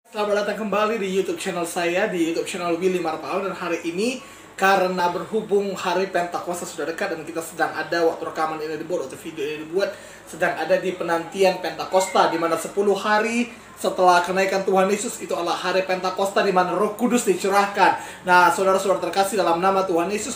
Selamat datang kembali di YouTube channel saya, di YouTube channel Willy Marpaul. Dan hari ini, karena berhubung hari Pentakosta sudah dekat dan kita sedang ada, waktu rekaman ini dibuat, waktu video ini dibuat, sedang ada di penantian Pentakosta, di mana 10 hari setelah kenaikan Tuhan Yesus itu adalah hari Pentakosta, di mana Roh Kudus dicurahkan. Nah, saudara-saudara terkasih, dalam nama Tuhan Yesus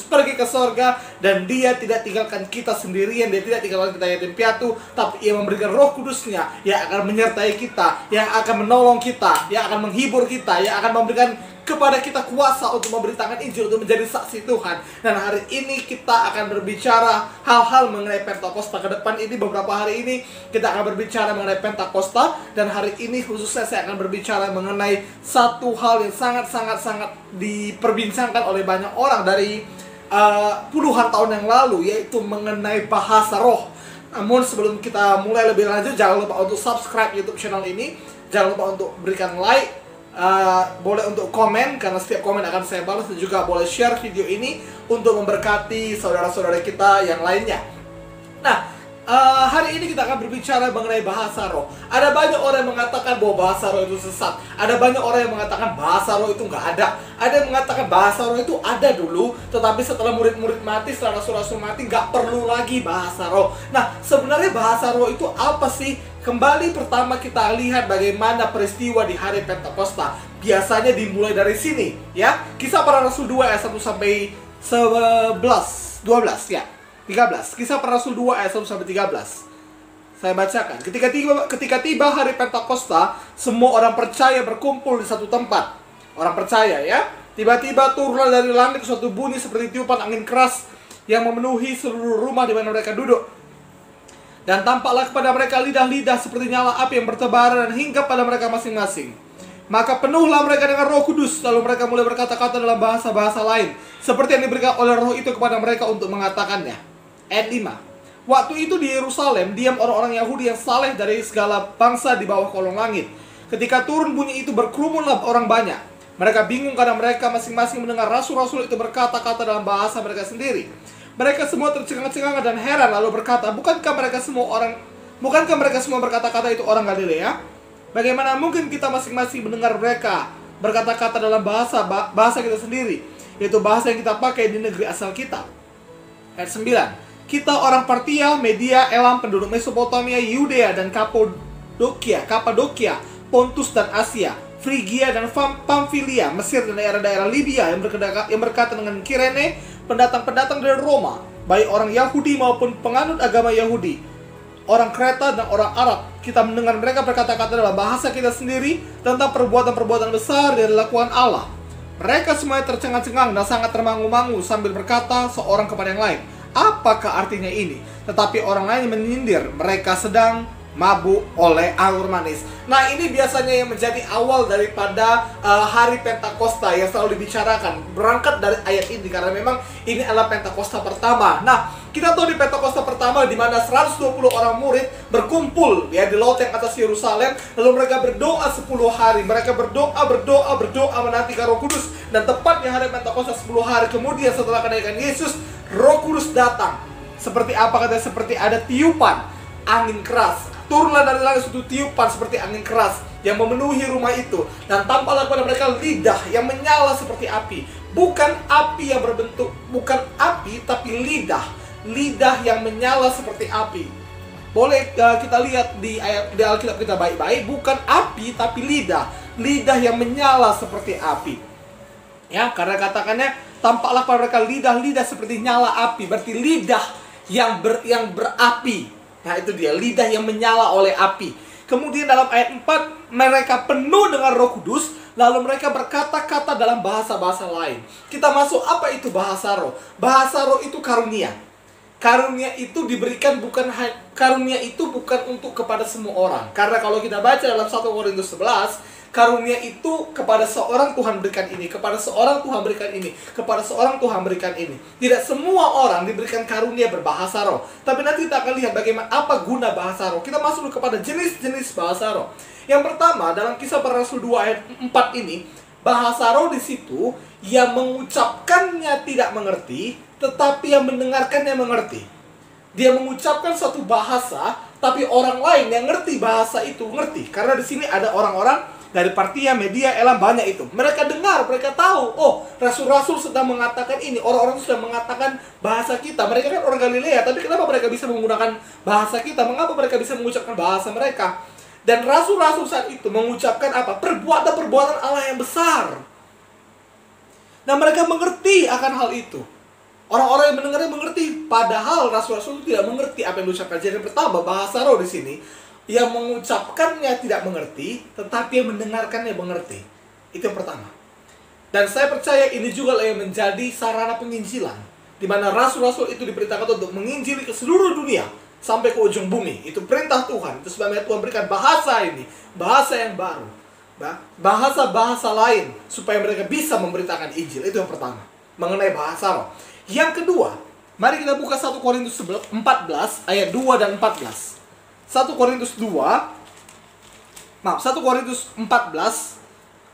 pergi ke sorga, dan Dia tidak tinggalkan kita sendirian, Dia tidak tinggalkan kita yatim piatu, tapi Ia memberikan Roh Kudusnya yang akan menyertai kita, yang akan menolong kita, yang akan menghibur kita, yang akan memberikan kepada kita kuasa untuk memberitakan Injil, untuk menjadi saksi Tuhan. Dan hari ini kita akan berbicara hal-hal mengenai Pentakosta. Ke depan ini, beberapa hari ini, kita akan berbicara mengenai Pentakosta. Dan hari ini khususnya saya akan berbicara mengenai satu hal yang sangat-sangat diperbincangkan oleh banyak orang dari puluhan tahun yang lalu, yaitu mengenai bahasa roh. Namun sebelum kita mulai lebih lanjut, jangan lupa untuk subscribe YouTube channel ini. Jangan lupa untuk berikan like. Boleh untuk komen, karena setiap komen akan saya balas. Dan juga boleh share video ini untuk memberkati saudara-saudara kita yang lainnya. Nah, hari ini kita akan berbicara mengenai bahasa roh. Ada banyak orang yang mengatakan bahwa bahasa roh itu sesat. Ada banyak orang yang mengatakan bahasa roh itu nggak ada. Ada yang mengatakan bahasa roh itu ada dulu, tetapi setelah murid-murid mati, setelah rasul-rasul mati, nggak perlu lagi bahasa roh. Nah, sebenarnya bahasa roh itu apa sih? Kembali pertama kita lihat bagaimana peristiwa di hari Pentakosta. Biasanya dimulai dari sini, ya. Kisah Para Rasul 2 ayat 1 sampai 11, 12 ya. 13. Kisah Para Rasul 2 ayat 1 sampai 13. Saya bacakan. Ketika tiba hari Pentakosta, semua orang percaya berkumpul di satu tempat. Orang percaya, ya. Tiba-tiba turunlah dari langit suatu bunyi seperti tiupan angin keras yang memenuhi seluruh rumah di mana mereka duduk. Dan tampaklah kepada mereka lidah-lidah seperti nyala api yang bertebaran dan hinggap pada mereka masing-masing. Maka penuhlah mereka dengan Roh Kudus, lalu mereka mulai berkata-kata dalam bahasa-bahasa lain, seperti yang diberikan oleh Roh itu kepada mereka untuk mengatakannya. Ayat 5. Waktu itu di Yerusalem diam orang-orang Yahudi yang saleh dari segala bangsa di bawah kolong langit. Ketika turun bunyi itu, berkerumunlah orang banyak. Mereka bingung karena mereka masing-masing mendengar rasul-rasul itu berkata-kata dalam bahasa mereka sendiri. Mereka semua tercengang-cengang dan heran, lalu berkata, bukankah mereka semua berkata-kata itu orang Galilea? Bagaimana mungkin kita masing-masing mendengar mereka berkata-kata dalam bahasa kita sendiri, yaitu bahasa yang kita pakai di negeri asal kita? Ayat 9. Kita orang Partia, Media, Elam, penduduk Mesopotamia, Yudea dan Kapadokia, Pontus dan Asia, Frigia dan Pamfilia, Mesir dan daerah-daerah Libya yang berkaitan dengan Kirene, pendatang-pendatang dari Roma, baik orang Yahudi maupun penganut agama Yahudi, orang Kreta dan orang Arab. Kita mendengar mereka berkata-kata dalam bahasa kita sendiri tentang perbuatan-perbuatan besar yang dilakukan Allah. Mereka semuanya tercengang-cengang dan sangat termangu-mangu sambil berkata seorang kepada yang lain, apakah artinya ini? Tetapi orang lain menyindir, mereka sedang mabuk oleh anggur manis. Nah, ini biasanya yang menjadi awal daripada hari Pentakosta yang selalu dibicarakan. Berangkat dari ayat ini, karena memang ini adalah Pentakosta pertama. Nah, kita tahu di Pentakosta pertama di mana 120 orang murid berkumpul ya di loteng atas Yerusalem, lalu mereka berdoa 10 hari. Mereka berdoa menantikan Roh Kudus, dan tepatnya hari Pentakosta 10 hari kemudian setelah kenaikan Yesus, Roh Kudus datang. Seperti apa katanya? Seperti ada tiupan angin keras. Turunlah dari langit suatu tiupan seperti angin keras yang memenuhi rumah itu, dan tampaklah kepada mereka lidah yang menyala seperti api. Bukan api yang berbentuk, bukan api, tapi lidah yang menyala seperti api. Boleh kita lihat di Alkitab kita baik-baik. Bukan api, tapi lidah yang menyala seperti api. Ya, karena katakannya tampaklah kepada mereka lidah-lidah seperti nyala api, berarti lidah yang berapi. Nah, itu dia, lidah yang menyala oleh api. Kemudian dalam ayat 4, mereka penuh dengan Roh Kudus, lalu mereka berkata-kata dalam bahasa-bahasa lain. Kita masuk, apa itu bahasa roh? Bahasa roh itu karunia. Karunia itu diberikan karunia itu bukan untuk kepada semua orang. Karena kalau kita baca dalam 1 Korintus 11, karunia itu kepada seorang Tuhan berikan ini, kepada seorang Tuhan berikan ini, kepada seorang Tuhan berikan ini. Tidak semua orang diberikan karunia berbahasa roh. Tapi nanti kita akan lihat bagaimana apa guna bahasa roh. Kita masuk kepada jenis-jenis bahasa roh. Yang pertama, dalam Kisah Para Rasul 2 ayat 4 ini, bahasa roh di situ yang mengucapkannya tidak mengerti, tetapi yang mendengarkannya mengerti. Dia mengucapkan suatu bahasa, tapi orang lain yang ngerti bahasa itu ngerti. Karena di sini ada orang-orang dari Partia, media, Elam, banyak itu. Mereka dengar, mereka tahu, oh, rasul-rasul sedang mengatakan ini, orang-orang sedang mengatakan bahasa kita. Mereka kan orang Galilea, tapi kenapa mereka bisa menggunakan bahasa kita? Mengapa mereka bisa mengucapkan bahasa mereka? Dan rasul-rasul saat itu mengucapkan apa? Perbuatan-perbuatan Allah yang besar. Dan mereka mengerti akan hal itu. Orang-orang yang mendengarnya mengerti, padahal rasul-rasul itu tidak mengerti apa yang diucapkan. Jadi pertama, bahasa roh di sini, yang mengucapkannya tidak mengerti, tetapi yang mendengarkannya mengerti. Itu yang pertama. Dan saya percaya ini juga yang menjadi sarana penginjilan, di mana rasul-rasul itu diperintahkan untuk menginjili ke seluruh dunia, sampai ke ujung bumi. Itu perintah Tuhan. Itu sebabnya Tuhan berikan bahasa ini, bahasa yang baru, bahasa-bahasa lain, supaya mereka bisa memberitakan Injil. Itu yang pertama, mengenai bahasa roh. Yang kedua, mari kita buka 1 Korintus 14 ayat 2 dan 14. 1 Korintus 14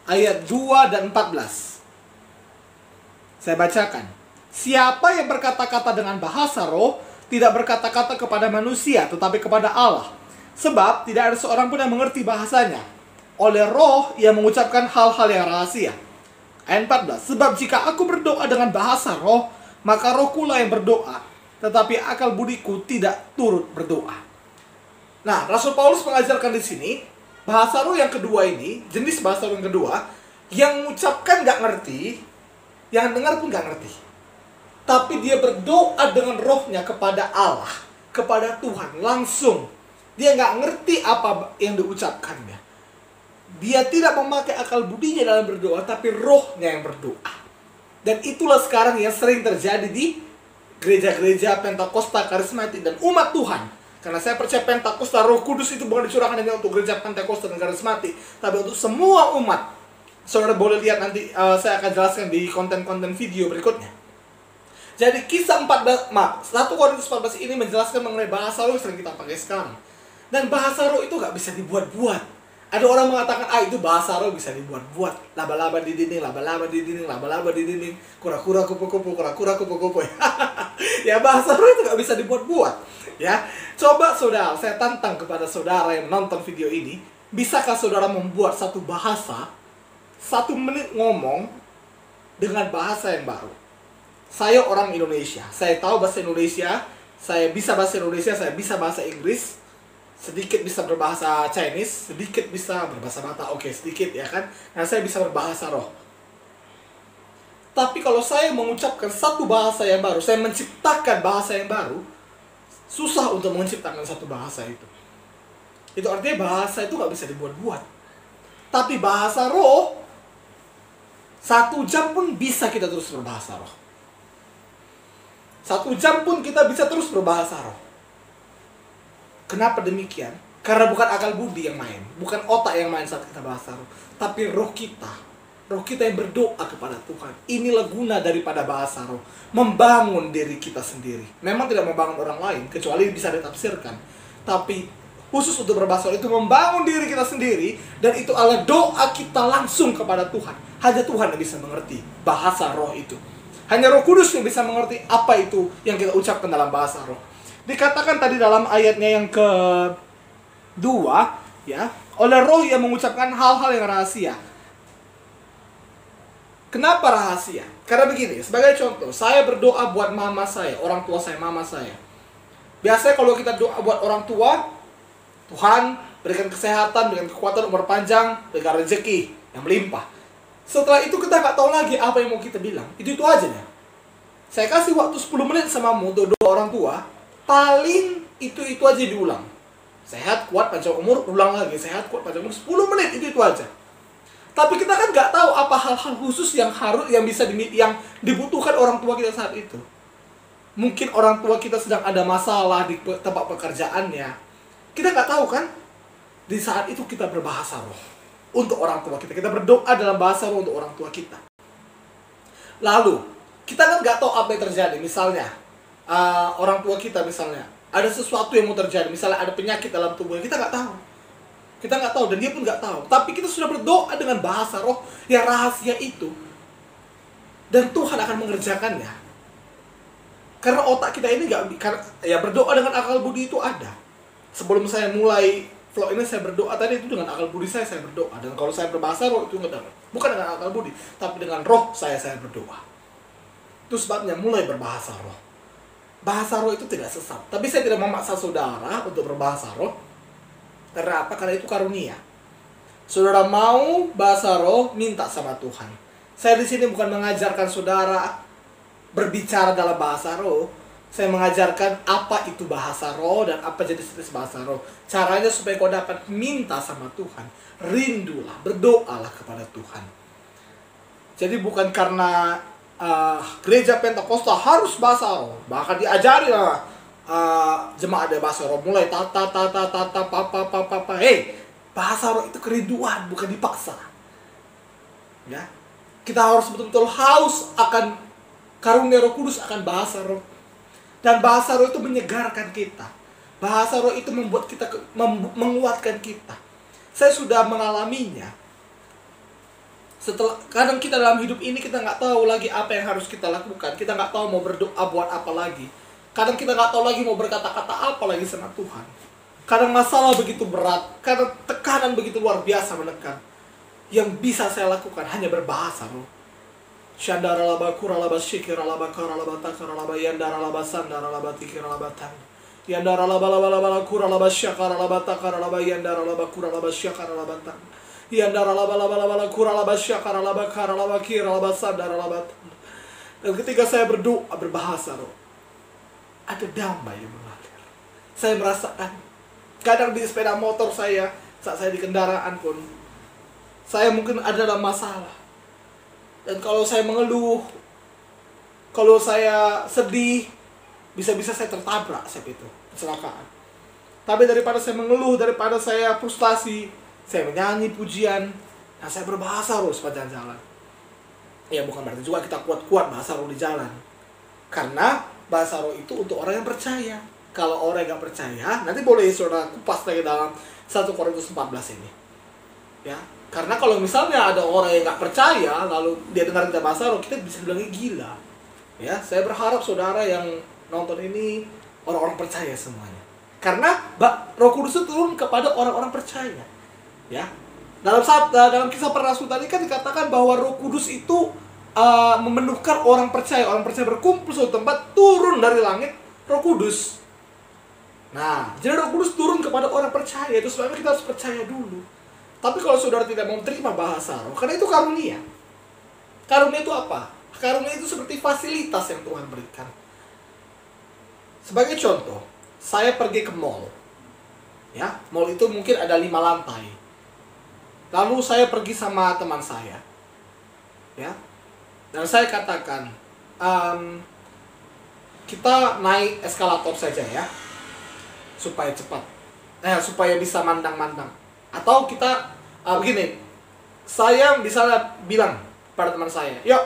ayat 2 dan 14. Saya bacakan. Siapa yang berkata-kata dengan bahasa roh tidak berkata-kata kepada manusia, tetapi kepada Allah. Sebab tidak ada seorang pun yang mengerti bahasanya. Oleh roh ia mengucapkan hal-hal yang rahasia. Ayat 14. Sebab jika aku berdoa dengan bahasa roh, maka rohkulah yang berdoa, tetapi akal budiku tidak turut berdoa. Nah, Rasul Paulus mengajarkan di sini, bahasa roh yang kedua ini, jenis bahasa roh yang kedua, yang mengucapkan nggak ngerti, yang dengar pun nggak ngerti. Tapi dia berdoa dengan rohnya kepada Allah, kepada Tuhan, langsung. Dia nggak ngerti apa yang diucapkannya. Dia tidak memakai akal budinya dalam berdoa, tapi rohnya yang berdoa. Dan itulah sekarang yang sering terjadi di gereja-gereja Pentakosta, Karismatik, dan umat Tuhan. Karena saya percaya Pentakosta, Roh Kudus itu bukan dicurahkan hanya untuk gereja Pentakosta dan Karismatik, tapi untuk semua umat. Saudara boleh lihat nanti, saya akan jelaskan di konten-konten video berikutnya. Jadi kisah 1 Korintus 14 ini menjelaskan mengenai bahasa roh yang sering kita pakai sekarang. Dan bahasa roh itu nggak bisa dibuat-buat. Ada orang mengatakan, itu bahasa roh bisa dibuat-buat. Laba-laba di dinding, laba-laba di dinding, laba-laba di dinding, kura-kura kupu-kupu, kura-kura kupu-kupu. Ya, bahasa roh itu nggak bisa dibuat-buat. Ya, coba saudara, saya tantang kepada saudara yang menonton video ini, bisakah saudara membuat satu bahasa, 1 menit ngomong dengan bahasa yang baru? Saya orang Indonesia, saya tahu bahasa Indonesia, saya bisa bahasa Indonesia, saya bisa bahasa Inggris, sedikit bisa berbahasa Chinese, sedikit bisa berbahasa Batak, oke, sedikit ya kan, nah saya bisa berbahasa roh. Tapi kalau saya mengucapkan satu bahasa yang baru, saya menciptakan bahasa yang baru, susah untuk menciptakan satu bahasa itu. Itu artinya bahasa itu nggak bisa dibuat-buat. Tapi bahasa roh, 1 jam pun bisa kita terus berbahasa roh. 1 jam pun kita bisa terus berbahasa roh. Kenapa demikian? Karena bukan akal budi yang main, bukan otak yang main saat kita bahasa roh, tapi roh kita. Roh kita yang berdoa kepada Tuhan. Inilah guna daripada bahasa roh. Membangun diri kita sendiri. Memang tidak membangun orang lain, kecuali bisa ditafsirkan. Tapi khusus untuk berbahasa roh itu membangun diri kita sendiri. Dan itu adalah doa kita langsung kepada Tuhan. Hanya Tuhan yang bisa mengerti bahasa roh itu. Hanya Roh Kudus yang bisa mengerti apa itu yang kita ucapkan dalam bahasa roh. Dikatakan tadi dalam ayatnya yang kedua, ya, oleh roh yang mengucapkan hal-hal yang rahasia. Kenapa rahasia? Karena begini, sebagai contoh, saya berdoa buat mama saya, orang tua saya, mama saya. Biasanya kalau kita doa buat orang tua, Tuhan berikan kesehatan, berikan kekuatan, umur panjang, berikan rezeki yang melimpah. Setelah itu kita nggak tahu lagi apa yang mau kita bilang. Itu aja ya. Saya kasih waktu 10 menit samamu untuk doa orang tua, paling itu aja diulang. Sehat, kuat, panjang umur, ulang lagi. Sehat, kuat, panjang umur, 10 menit, itu aja. Tapi kita kan nggak tahu apa hal-hal khusus yang dibutuhkan orang tua kita saat itu. Mungkin orang tua kita sedang ada masalah di tempat pekerjaannya. Kita nggak tahu kan? Di saat itu kita berbahasa roh untuk orang tua kita. Kita berdoa dalam bahasa roh untuk orang tua kita. Lalu kita kan nggak tahu apa yang terjadi. Misalnya orang tua kita misalnya ada sesuatu yang mau terjadi. Misalnya ada penyakit dalam tubuhnya, kita nggak tahu. Kita nggak tahu dan dia pun nggak tahu. Tapi kita sudah berdoa dengan bahasa roh yang rahasia itu. Dan Tuhan akan mengerjakannya. Karena otak kita ini nggak, ya berdoa dengan akal budi itu ada. Sebelum saya mulai vlog ini saya berdoa tadi itu dengan akal budi saya berdoa. Dan kalau saya berbahasa roh itu bukan dengan akal budi, tapi dengan roh saya berdoa. Itu sebabnya mulai berbahasa roh. Bahasa roh itu tidak sesat. Tapi saya tidak memaksa saudara untuk berbahasa roh. Karena apa? Karena itu karunia. Saudara mau bahasa roh, minta sama Tuhan. Saya di sini bukan mengajarkan saudara berbicara dalam bahasa roh. Saya mengajarkan apa itu bahasa roh dan apa jenis-jenis bahasa roh. Caranya supaya kau dapat minta sama Tuhan. Rindulah, berdoalah kepada Tuhan. Jadi bukan karena gereja Pentakosta harus bahasa roh. Bahkan diajari lah jemaat ada bahasa roh. Mulai tata, papa. Bahasa roh itu kerinduan, bukan dipaksa. Ya, kita harus betul-betul haus akan karunia Roh Kudus, akan bahasa roh. Dan bahasa roh itu menyegarkan kita. Bahasa roh itu membuat kita menguatkan kita. Saya sudah mengalaminya. Setelah kadang kita dalam hidup ini kita nggak tahu lagi apa yang harus kita lakukan. Kita nggak tahu mau berdoa buat apa lagi. Kadang kita nggak tahu lagi mau berkata-kata apa lagi sama Tuhan. Kadang masalah begitu berat, kadang tekanan begitu luar biasa menekan. Yang bisa saya lakukan hanya berbahasa roh. Shandara laba kura laba shikira laba kara laba takara laba yandara laba sandara laba tikira laba tang. Yandara laba kura laba syakara laba takara laba yandara laba kura laba syakara laba tang. Yandara laba kura laba syakara laba kara laba kira laba sandara laba tang. Dan ketika saya berdoa berbahasa roh, ada damai yang mengalir. Saya merasakan. Kadang di sepeda motor saya, saat saya di kendaraan pun, saya mungkin ada dalam masalah. Dan kalau saya mengeluh, kalau saya sedih, bisa-bisa saya tertabrak saat itu, kecelakaan. Tapi daripada saya mengeluh, daripada saya frustasi, saya menyanyi pujian, dan saya berbahasa roh sepanjang jalan. Ya bukan berarti juga kita kuat-kuat bahasa roh di jalan. Karena bahasa roh itu untuk orang yang percaya. Kalau orang yang gak percaya, nanti boleh saudara kupas lagi dalam 1 Korintus 14 ini. Ya, karena kalau misalnya ada orang yang gak percaya, lalu dia dengar kita bahasa roh, kita bisa bilangnya gila. Ya, saya berharap saudara yang nonton ini orang-orang percaya semuanya. Karena Roh Kudus itu turun kepada orang-orang percaya. Ya, dalam kisah para rasul tadi kan dikatakan bahwa Roh Kudus itu memenuhkan orang percaya berkumpul suatu tempat, turun dari langit Roh Kudus. Nah, jadi Roh Kudus turun kepada orang percaya, itu sebabnya kita harus percaya dulu. Tapi kalau saudara tidak mau terima bahasa roh, karena itu karunia. Karunia itu apa? Karunia itu seperti fasilitas yang Tuhan berikan. Sebagai contoh, saya pergi ke mall. Ya, mall itu mungkin ada 5 lantai. Lalu saya pergi sama teman saya. Ya. Dan saya katakan, kita naik eskalator saja ya. Supaya cepat. Supaya bisa mandang-mandang. Atau kita begini, saya misalnya bilang pada teman saya, yuk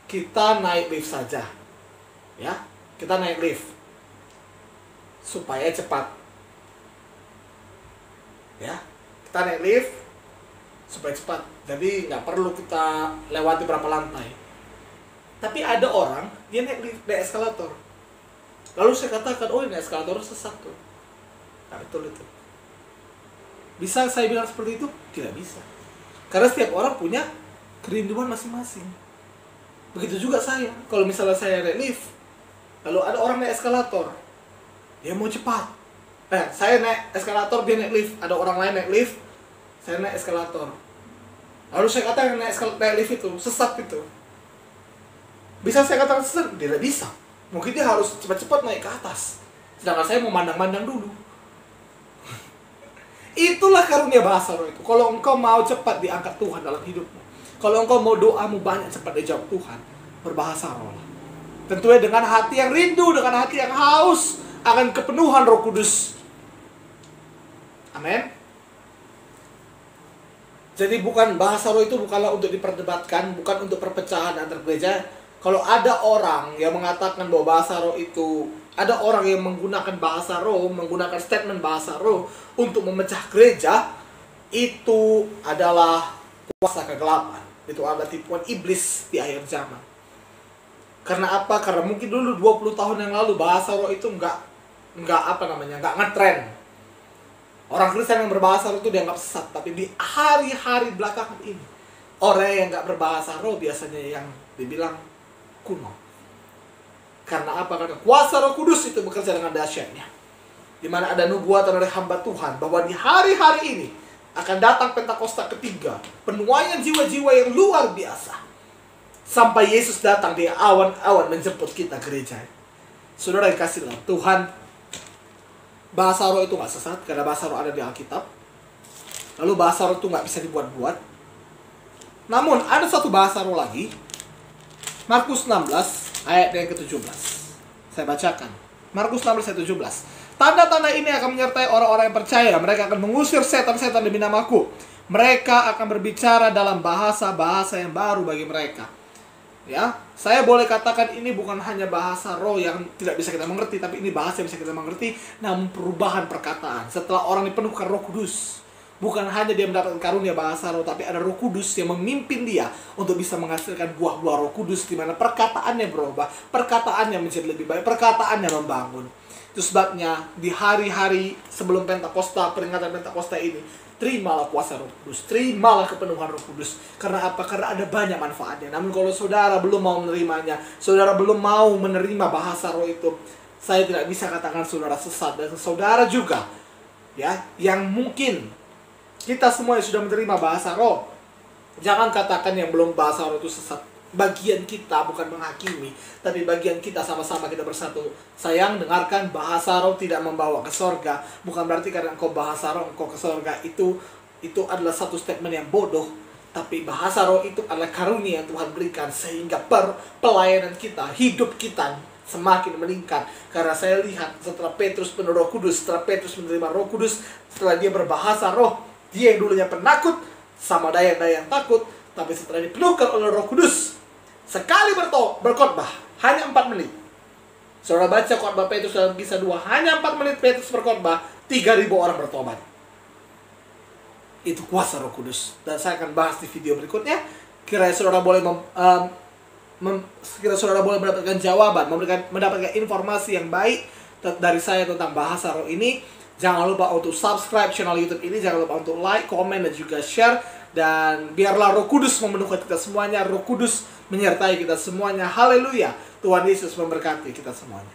kita naik lift saja. Ya, kita naik lift. Supaya cepat. Ya, kita naik lift supaya cepat. Jadi nggak perlu kita lewati berapa lantai. Tapi ada orang, dia naik eskalator. Lalu saya katakan, oh ini eskalator sesat tuh. Nah, betul itu. Bisa saya bilang seperti itu? Tidak bisa. Karena setiap orang punya kerinduan masing-masing. Begitu juga saya. Kalau misalnya saya naik lift, lalu ada orang naik eskalator, dia mau cepat. Saya naik eskalator, dia naik lift. Ada orang lain naik lift, saya naik eskalator. Lalu saya katakan naik lift itu sesat itu. Bisa saya katakan sesat? Tidak bisa. Mungkin dia harus cepat-cepat naik ke atas. Sedangkan saya mau mandang-mandang dulu. Itulah karunia bahasa roh itu. Kalau engkau mau cepat diangkat Tuhan dalam hidupmu, kalau engkau mau doamu banyak cepat dijawab Tuhan, berbahasa roh lah. Tentunya dengan hati yang rindu, dengan hati yang haus akan kepenuhan Roh Kudus. Amin. Jadi bukan bahasa roh itu bukanlah untuk diperdebatkan, bukan untuk perpecahan antar gereja. Kalau ada orang yang mengatakan bahwa bahasa roh itu, ada orang yang menggunakan bahasa roh, menggunakan statement bahasa roh untuk memecah gereja, itu adalah kuasa kegelapan. Itu adalah tipuan iblis di akhir zaman. Karena apa? Karena mungkin dulu 20 tahun yang lalu bahasa roh itu nggak ngetren. Orang Kristen yang berbahasa roh itu dianggap sesat. Tapi di hari-hari belakangan ini, orang yang nggak berbahasa roh biasanya yang dibilang kuno. Karena apa? Karena kuasa Roh Kudus itu bekerja dengan dahsyatnya. Di mana ada nubuatan dari hamba Tuhan bahwa di hari-hari ini akan datang Pentakosta ketiga, penuaian jiwa-jiwa yang luar biasa. Sampai Yesus datang di awan-awan menjemput kita gereja. Saudara yang kasih Tuhan, bahasa roh itu nggak sesat karena bahasa roh ada di Alkitab. Lalu bahasa roh itu nggak bisa dibuat-buat. Namun ada satu bahasa roh lagi, Markus 16 ayat yang ke-17. Saya bacakan. Markus 16 ayat 17. Tanda-tanda ini akan menyertai orang-orang yang percaya. Mereka akan mengusir setan-setan demi namaku. Mereka akan berbicara dalam bahasa-bahasa yang baru bagi mereka. Ya, saya boleh katakan ini bukan hanya bahasa roh yang tidak bisa kita mengerti, tapi ini bahasa yang bisa kita mengerti, namun perubahan perkataan. Setelah orang dipenuhkan Roh Kudus, bukan hanya dia mendapatkan karunia bahasa roh, tapi ada Roh Kudus yang memimpin dia untuk bisa menghasilkan buah-buah Roh Kudus, di mana perkataannya berubah, perkataannya menjadi lebih baik, perkataannya membangun. Itu sebabnya di hari-hari sebelum Pentakosta, peringatan Pentakosta ini, terimalah kuasa Roh Kudus, terimalah kepenuhan Roh Kudus. Karena apa? Karena ada banyak manfaatnya. Namun kalau saudara belum mau menerimanya, saudara belum mau menerima bahasa roh itu, saya tidak bisa katakan saudara sesat. Dan saudara juga, ya, yang mungkin kita semua sudah menerima bahasa roh, jangan katakan yang belum bahasa roh itu sesat. Bagian kita bukan menghakimi, tapi bagian kita sama-sama kita bersatu. Sayang, dengarkan, bahasa roh tidak membawa ke sorga. Bukan berarti karena engkau bahasa roh engkau ke sorga. Itu adalah satu statement yang bodoh. Tapi bahasa roh itu adalah karunia yang Tuhan berikan, sehingga pelayanan kita, hidup kita semakin meningkat. Karena saya lihat setelah Petrus penuh Roh Kudus, setelah Petrus menerima Roh Kudus, setelah dia berbahasa roh, dia yang dulunya penakut sama dayang-dayang takut, tapi setelah dipenuhkan oleh Roh Kudus, sekali berkhotbah hanya 4 menit. Saudara baca khotbah Petrus dalam Kisah 2, hanya 4 menit Petrus berkhotbah, 3.000 orang bertobat. Itu kuasa Roh Kudus. Dan saya akan bahas di video berikutnya. Kiranya saudara boleh saudara boleh mendapatkan jawaban, mendapatkan informasi yang baik dari saya tentang bahasa roh ini. Jangan lupa untuk subscribe channel YouTube ini, jangan lupa untuk like, komen, dan juga share. Dan biarlah Roh Kudus memenuhi kita semuanya, Roh Kudus menyertai kita semuanya. Haleluya. Tuhan Yesus memberkati kita semuanya.